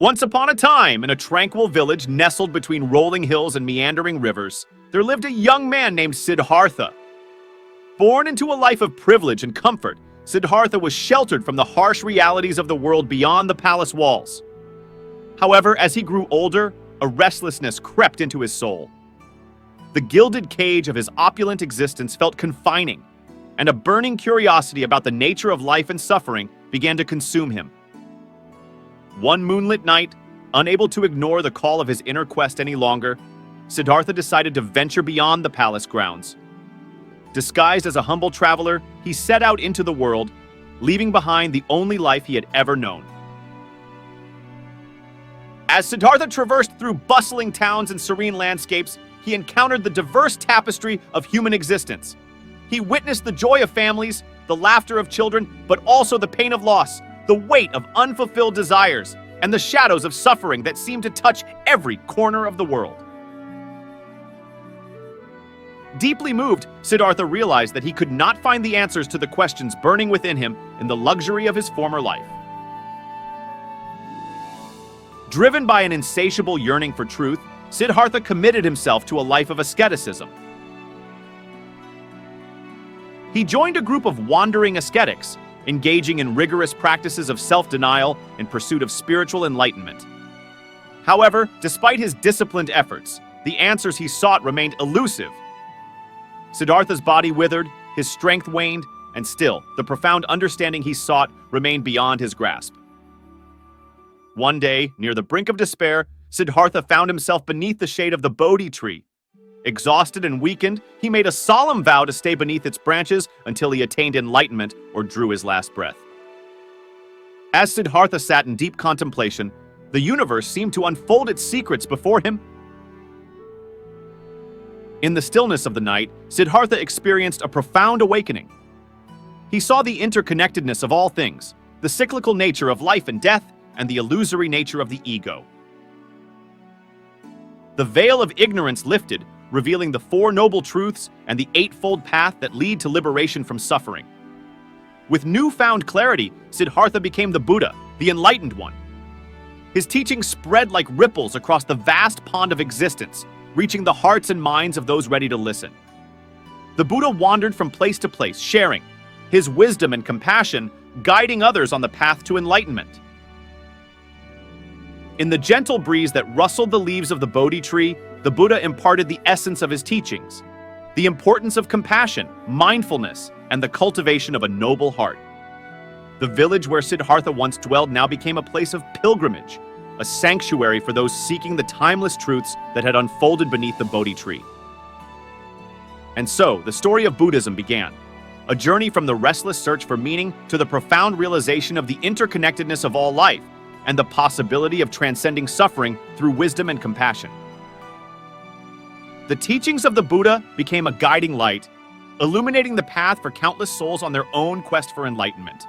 Once upon a time, in a tranquil village nestled between rolling hills and meandering rivers, there lived a young man named Siddhartha. Born into a life of privilege and comfort, Siddhartha was sheltered from the harsh realities of the world beyond the palace walls. However, as he grew older, a restlessness crept into his soul. The gilded cage of his opulent existence felt confining, and a burning curiosity about the nature of life and suffering began to consume him. One moonlit night, unable to ignore the call of his inner quest any longer, Siddhartha decided to venture beyond the palace grounds. Disguised as a humble traveler, he set out into the world, leaving behind the only life he had ever known. As Siddhartha traversed through bustling towns and serene landscapes, he encountered the diverse tapestry of human existence. He witnessed the joy of families, the laughter of children, but also the pain of loss, the weight of unfulfilled desires, and the shadows of suffering that seemed to touch every corner of the world. Deeply moved, Siddhartha realized that he could not find the answers to the questions burning within him in the luxury of his former life. Driven by an insatiable yearning for truth, Siddhartha committed himself to a life of asceticism. He joined a group of wandering ascetics, engaging in rigorous practices of self-denial in pursuit of spiritual enlightenment. However, despite his disciplined efforts, the answers he sought remained elusive. Siddhartha's body withered, his strength waned, and still, the profound understanding he sought remained beyond his grasp. One day, near the brink of despair, Siddhartha found himself beneath the shade of the Bodhi tree. Exhausted and weakened, he made a solemn vow to stay beneath its branches until he attained enlightenment or drew his last breath. As Siddhartha sat in deep contemplation, the universe seemed to unfold its secrets before him. In the stillness of the night, Siddhartha experienced a profound awakening. He saw the interconnectedness of all things, the cyclical nature of life and death, and the illusory nature of the ego. The veil of ignorance lifted, revealing the Four Noble Truths and the Eightfold Path that lead to liberation from suffering. With newfound clarity, Siddhartha became the Buddha, the enlightened one. His teachings spread like ripples across the vast pond of existence, reaching the hearts and minds of those ready to listen. The Buddha wandered from place to place, sharing his wisdom and compassion, guiding others on the path to enlightenment. In the gentle breeze that rustled the leaves of the Bodhi tree, the Buddha imparted the essence of his teachings, the importance of compassion, mindfulness, and the cultivation of a noble heart. The village where Siddhartha once dwelled now became a place of pilgrimage, a sanctuary for those seeking the timeless truths that had unfolded beneath the Bodhi tree. And so, the story of Buddhism began, a journey from the restless search for meaning to the profound realization of the interconnectedness of all life and the possibility of transcending suffering through wisdom and compassion. The teachings of the Buddha became a guiding light, illuminating the path for countless souls on their own quest for enlightenment.